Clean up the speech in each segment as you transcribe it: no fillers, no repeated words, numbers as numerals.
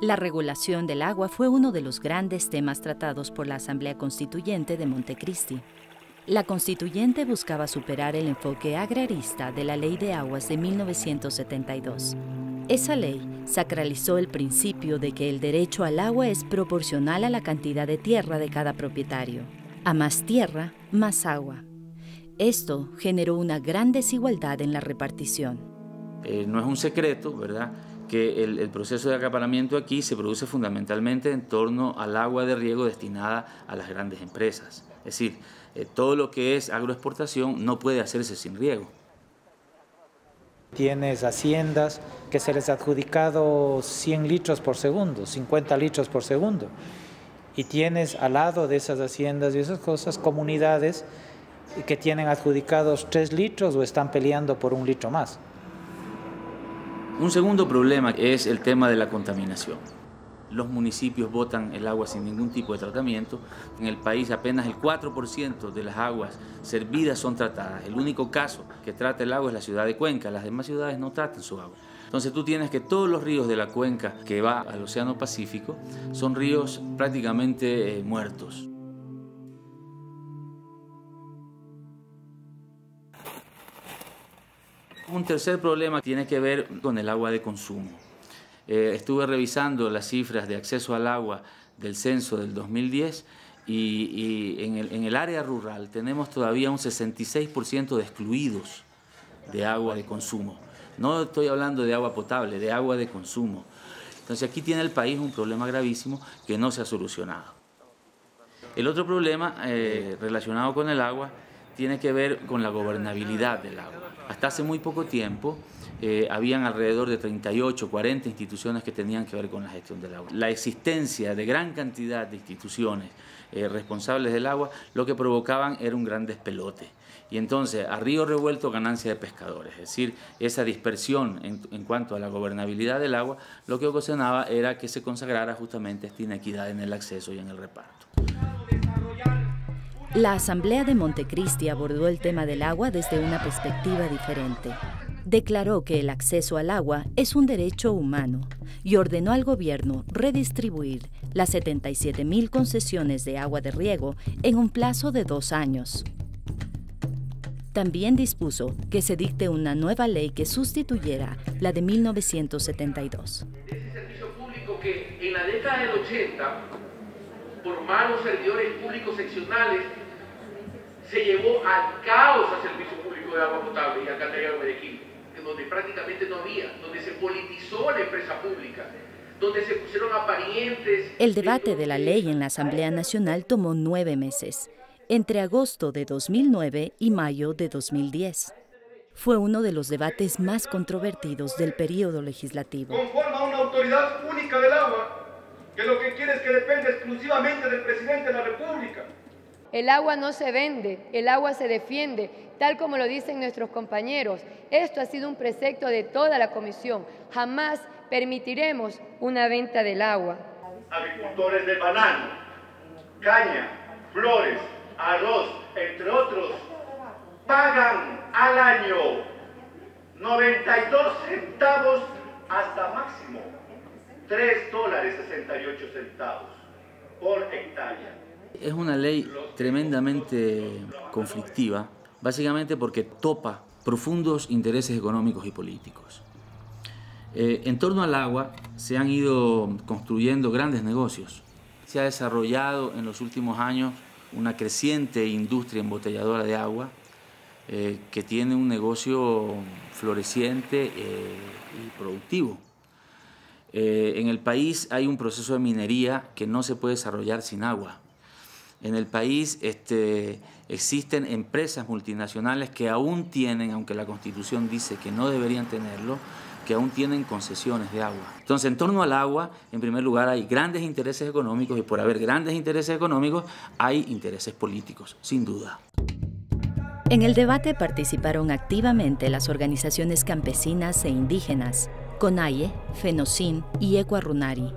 La regulación del agua fue uno de los grandes temas tratados por la Asamblea Constituyente de Montecristi. La Constituyente buscaba superar el enfoque agrarista de la Ley de Aguas de 1972. Esa ley sacralizó el principio de que el derecho al agua es proporcional a la cantidad de tierra de cada propietario. A más tierra, más agua. Esto generó una gran desigualdad en la repartición. No es un secreto, ¿verdad?, que el proceso de acaparamiento aquí se produce fundamentalmente en torno al agua de riego destinada a las grandes empresas. Es decir, todo lo que es agroexportación no puede hacerse sin riego. Tienes haciendas que se les ha adjudicado 100 litros por segundo, 50 litros por segundo. Y tienes al lado de esas haciendas y esas cosas comunidades que tienen adjudicados 3 litros o están peleando por 1 litro más. Un segundo problema es el tema de la contaminación. Los municipios botan el agua sin ningún tipo de tratamiento. En el país apenas el 4% de las aguas servidas son tratadas. El único caso que trata el agua es la ciudad de Cuenca. Las demás ciudades no tratan su agua. Entonces tú tienes que todos los ríos de la cuenca que va al Océano Pacífico son ríos prácticamente muertos. Un tercer problema tiene que ver con el agua de consumo. Estuve revisando las cifras de acceso al agua del censo del 2010 y en el área rural tenemos todavía un 66% de excluidos de agua de consumo. No estoy hablando de agua potable, de agua de consumo. Entonces aquí tiene el país un problema gravísimo que no se ha solucionado. El otro problema relacionado con el agua tiene que ver con la gobernabilidad del agua. Hasta hace muy poco tiempo habían alrededor de 38, 40 instituciones que tenían que ver con la gestión del agua. La existencia de gran cantidad de instituciones responsables del agua lo que provocaban era un gran despelote. Y entonces, a río revuelto, ganancia de pescadores. Es decir, esa dispersión en cuanto a la gobernabilidad del agua, lo que ocasionaba era que se consagrara justamente esta inequidad en el acceso y en el reparto. La Asamblea de Montecristi abordó el tema del agua desde una perspectiva diferente. Declaró que el acceso al agua es un derecho humano y ordenó al gobierno redistribuir las 77.000 concesiones de agua de riego en un plazo de 2 años. También dispuso que se dicte una nueva ley que sustituyera la de 1972. Ese servicio público que en la década del 80, por malos servidores públicos seccionales, se llevó al caos al servicio público de agua potable y alcantarillado de Guayaquil, en donde prácticamente no había, donde se politizó la empresa pública, donde se pusieron a parientes. El debate de la ley en la Asamblea Nacional tomó 9 meses, entre agosto de 2009 y mayo de 2010. Fue uno de los debates más controvertidos del periodo legislativo. Conforma una autoridad única del agua, que lo que quiere es que dependa exclusivamente del presidente de la República. El agua no se vende, el agua se defiende, tal como lo dicen nuestros compañeros. Esto ha sido un precepto de toda la comisión. Jamás permitiremos una venta del agua. Agricultores de banano, caña, flores, arroz, entre otros, pagan al año 92 centavos hasta máximo $3.68 por hectárea. Es una ley tremendamente conflictiva, básicamente porque topa profundos intereses económicos y políticos. En torno al agua se han ido construyendo grandes negocios. Se ha desarrollado en los últimos años una creciente industria embotelladora de agua que tiene un negocio floreciente y productivo. En el país hay un proceso de minería que no se puede desarrollar sin agua. En el país existen empresas multinacionales que aún tienen, aunque la Constitución dice que no deberían tenerlo, que aún tienen concesiones de agua. Entonces, en torno al agua, en primer lugar, hay grandes intereses económicos y por haber grandes intereses económicos, hay intereses políticos, sin duda. En el debate participaron activamente las organizaciones campesinas e indígenas, CONAIE, FENOCIN y ECUARRUNARI,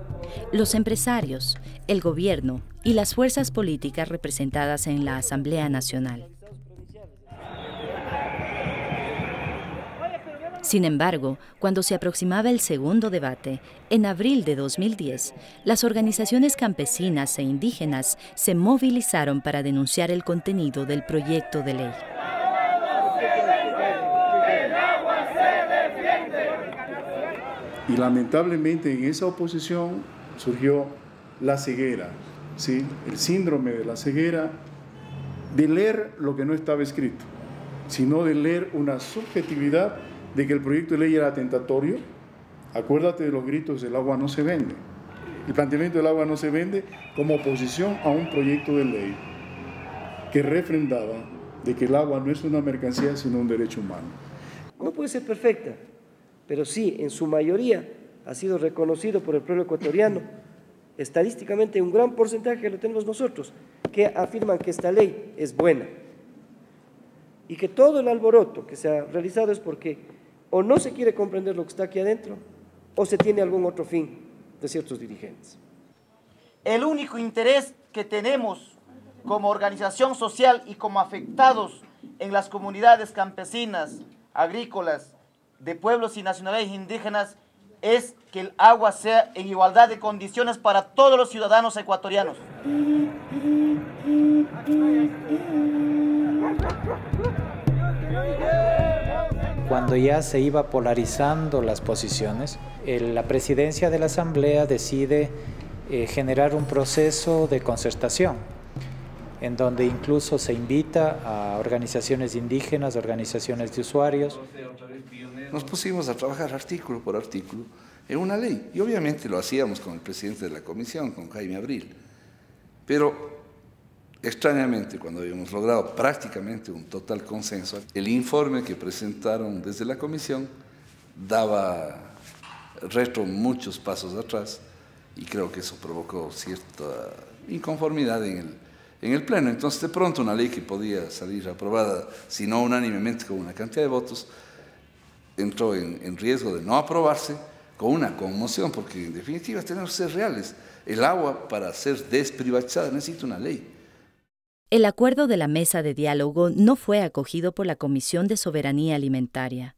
los empresarios, el gobierno y las fuerzas políticas representadas en la Asamblea Nacional. Sin embargo, cuando se aproximaba el segundo debate, en abril de 2010, las organizaciones campesinas e indígenas se movilizaron para denunciar el contenido del proyecto de ley. Y lamentablemente en esa oposición surgió la ceguera, ¿sí? El síndrome de la ceguera, de leer lo que no estaba escrito, sino de leer una subjetividad de que el proyecto de ley era atentatorio. Acuérdate de los gritos del agua no se vende. El planteamiento del agua no se vende como oposición a un proyecto de ley que refrendaba de que el agua no es una mercancía sino un derecho humano. No puede ser perfecta, pero sí, en su mayoría ha sido reconocido por el pueblo ecuatoriano, estadísticamente un gran porcentaje lo tenemos nosotros, que afirman que esta ley es buena y que todo el alboroto que se ha realizado es porque o no se quiere comprender lo que está aquí adentro o se tiene algún otro fin de ciertos dirigentes. El único interés que tenemos como organización social y como afectados en las comunidades campesinas, agrícolas, de pueblos y nacionalidades indígenas es que el agua sea en igualdad de condiciones para todos los ciudadanos ecuatorianos. Cuando ya se iba polarizando las posiciones, la presidencia de la Asamblea decide generar un proceso de concertación, en donde incluso se invita a organizaciones indígenas, organizaciones de usuarios. Nos pusimos a trabajar artículo por artículo en una ley, y obviamente lo hacíamos con el presidente de la comisión, con Jaime Abril, pero extrañamente, cuando habíamos logrado prácticamente un total consenso, el informe que presentaron desde la comisión daba muchos pasos atrás, y creo que eso provocó cierta inconformidad en el Pleno. Entonces, de pronto, una ley que podía salir aprobada, si no unánimemente con una cantidad de votos, entró en riesgo de no aprobarse con una conmoción, porque en definitiva tenemos que ser reales. El agua, para ser desprivatizada, necesita una ley. El acuerdo de la mesa de diálogo no fue acogido por la Comisión de Soberanía Alimentaria.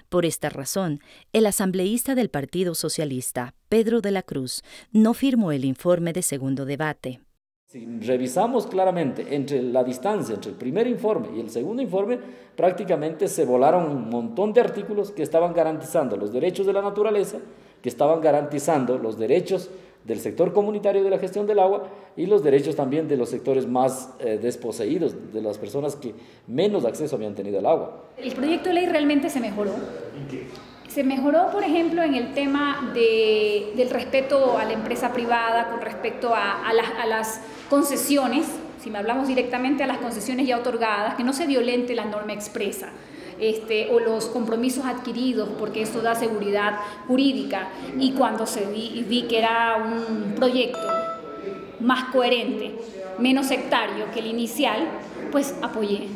Por esta razón, el asambleísta del Partido Socialista, Pedro de la Cruz, no firmó el informe de segundo debate. Si revisamos claramente entre la distancia entre el primer informe y el segundo informe, prácticamente se volaron un montón de artículos que estaban garantizando los derechos de la naturaleza, que estaban garantizando los derechos del sector comunitario de la gestión del agua y los derechos también de los sectores más desposeídos, de las personas que menos acceso habían tenido al agua. El proyecto de ley realmente se mejoró. ¿En qué? Se mejoró, por ejemplo, en el tema del respeto a la empresa privada con respecto a las concesiones, si me hablamos directamente a las concesiones ya otorgadas, que no se violente la norma expresa. O los compromisos adquiridos, porque eso da seguridad jurídica, y cuando vi que era un proyecto más coherente, menos sectario que el inicial, pues apoyé.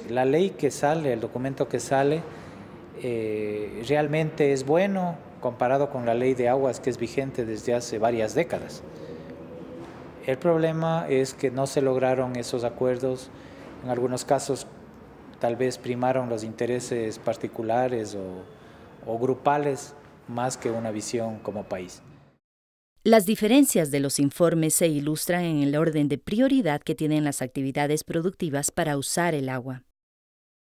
La ley que sale, el documento que sale, realmente es bueno comparado con la ley de aguas que es vigente desde hace varias décadas. El problema es que no se lograron esos acuerdos, en algunos casos tal vez primaron los intereses particulares o grupales más que una visión como país. Las diferencias de los informes se ilustran en el orden de prioridad que tienen las actividades productivas para usar el agua.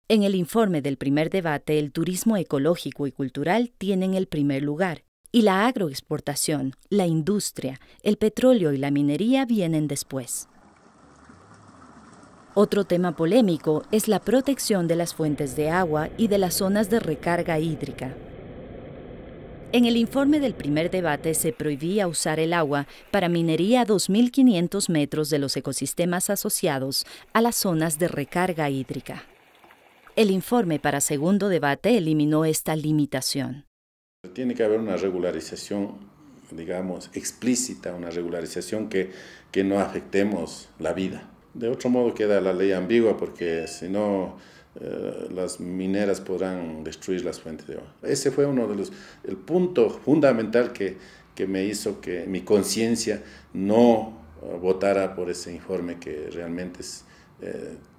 En el informe del primer debate, el turismo ecológico y cultural tienen el primer lugar, y la agroexportación, la industria, el petróleo y la minería vienen después. Otro tema polémico es la protección de las fuentes de agua y de las zonas de recarga hídrica. En el informe del primer debate se prohibía usar el agua para minería a 2.500 metros de los ecosistemas asociados a las zonas de recarga hídrica. El informe para segundo debate eliminó esta limitación. Tiene que haber una regularización, digamos, explícita, una regularización que no afectemos la vida. De otro modo queda la ley ambigua porque si no las mineras podrán destruir las fuentes de agua. Ese fue el punto fundamental que me hizo que mi conciencia no votara por ese informe, que realmente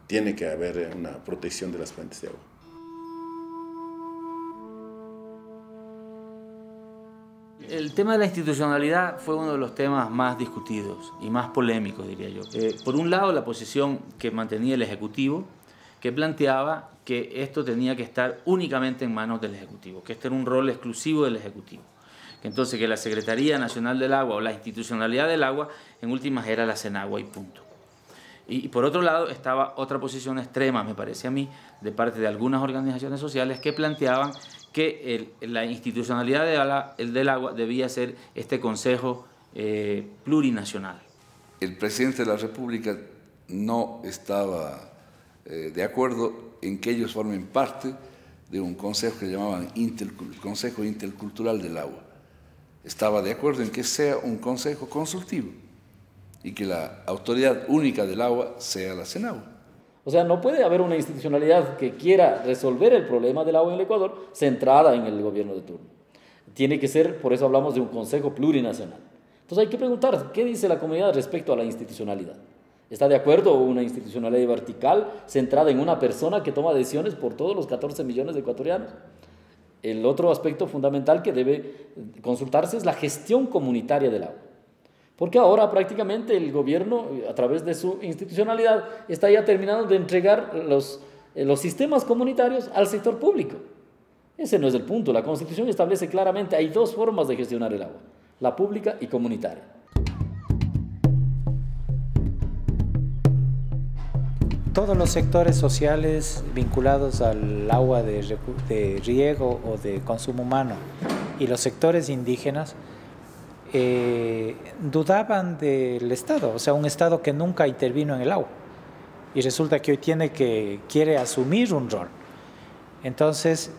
tiene que haber una protección de las fuentes de agua. El tema de la institucionalidad fue uno de los temas más discutidos y más polémicos, diría yo. Por un lado, la posición que mantenía el Ejecutivo, que planteaba que esto tenía que estar únicamente en manos del Ejecutivo, que este era un rol exclusivo del Ejecutivo. Que entonces que la Secretaría Nacional del Agua o la institucionalidad del agua, en últimas era la Senagua y punto. Y por otro lado estaba otra posición extrema, me parece a mí, de parte de algunas organizaciones sociales que planteaban que la institucionalidad del agua debía ser este Consejo Plurinacional. El presidente de la República no estaba de acuerdo en que ellos formen parte de un consejo que llamaban Consejo Intercultural del Agua. Estaba de acuerdo en que sea un consejo consultivo y que la autoridad única del agua sea la Senagua. O sea, no puede haber una institucionalidad que quiera resolver el problema del agua en el Ecuador centrada en el gobierno de turno. Tiene que ser, por eso hablamos de un consejo plurinacional. Entonces hay que preguntar, ¿qué dice la comunidad respecto a la institucionalidad? ¿Está de acuerdo una institucionalidad vertical centrada en una persona que toma decisiones por todos los 14 millones de ecuatorianos? El otro aspecto fundamental que debe consultarse es la gestión comunitaria del agua. Porque ahora prácticamente el gobierno, a través de su institucionalidad, está ya terminando de entregar los sistemas comunitarios al sector público. Ese no es el punto. La Constitución establece claramente, hay dos formas de gestionar el agua, la pública y comunitaria. Todos los sectores sociales vinculados al agua de riego o de consumo humano y los sectores indígenas dudaban del Estado, o sea, un Estado que nunca intervino en el agua y resulta que hoy quiere asumir un rol. Entonces,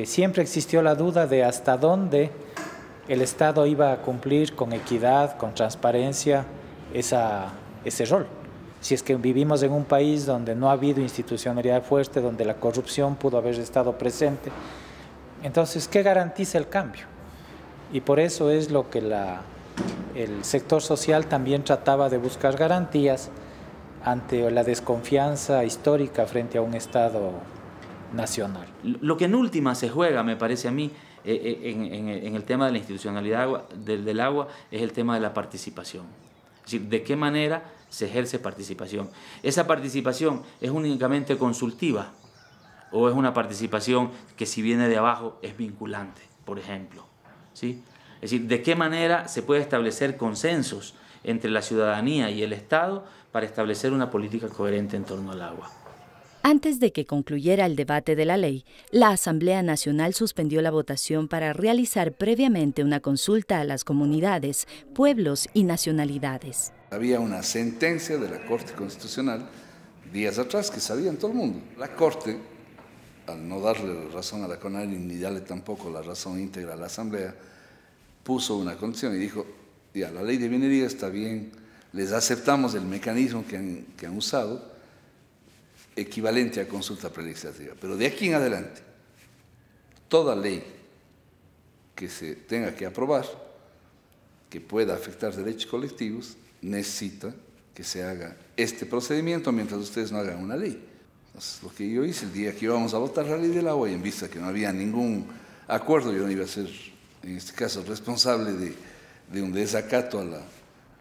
siempre existió la duda de hasta dónde el Estado iba a cumplir con equidad, con transparencia, ese rol. Si es que vivimos en un país donde no ha habido institucionalidad fuerte, donde la corrupción pudo haber estado presente, entonces, ¿qué garantiza el cambio? Y por eso es lo que el sector social también trataba de buscar garantías ante la desconfianza histórica frente a un Estado nacional. Lo que en última se juega, me parece a mí, en el tema de la institucionalidad del agua, es el tema de la participación. Es decir, de qué manera se ejerce participación. ¿Esa participación es únicamente consultiva o es una participación que si viene de abajo es vinculante, por ejemplo? ¿Sí? Es decir, ¿de qué manera se puede establecer consensos entre la ciudadanía y el Estado para establecer una política coherente en torno al agua? Antes de que concluyera el debate de la ley, la Asamblea Nacional suspendió la votación para realizar previamente una consulta a las comunidades, pueblos y nacionalidades. Había una sentencia de la Corte Constitucional días atrás que sabían todo el mundo. La Corte, al no darle razón a la CONADI ni darle tampoco la razón íntegra a la Asamblea, puso una condición y dijo, ya, la ley de minería está bien, les aceptamos el mecanismo que han usado, equivalente a consulta prelegislativa. Pero de aquí en adelante, toda ley que se tenga que aprobar, que pueda afectar derechos colectivos, necesita que se haga este procedimiento mientras ustedes no hagan una ley. Entonces, lo que yo hice el día que íbamos a votar la ley del agua y en vista que no había ningún acuerdo, yo no iba a ser, en este caso, responsable de un desacato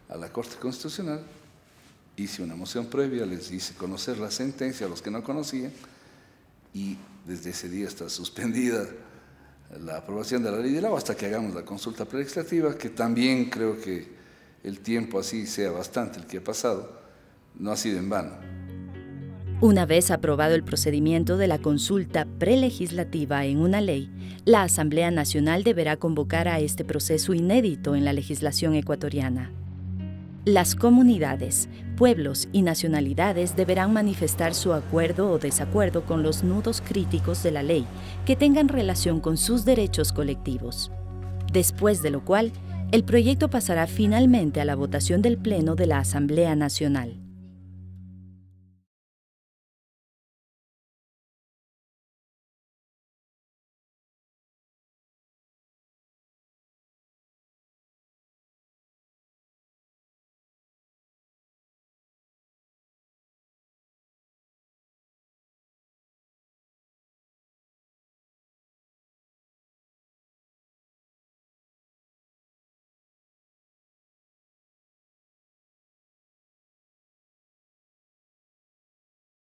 a la Corte Constitucional, hice una moción previa, les hice conocer la sentencia a los que no conocían y desde ese día está suspendida la aprobación de la ley del agua hasta que hagamos la consulta prelegislativa, que también creo que el tiempo así sea bastante el que ha pasado, no ha sido en vano. Una vez aprobado el procedimiento de la consulta prelegislativa en una ley, la Asamblea Nacional deberá convocar a este proceso inédito en la legislación ecuatoriana. Las comunidades, pueblos y nacionalidades deberán manifestar su acuerdo o desacuerdo con los nudos críticos de la ley que tengan relación con sus derechos colectivos. Después de lo cual, el proyecto pasará finalmente a la votación del Pleno de la Asamblea Nacional.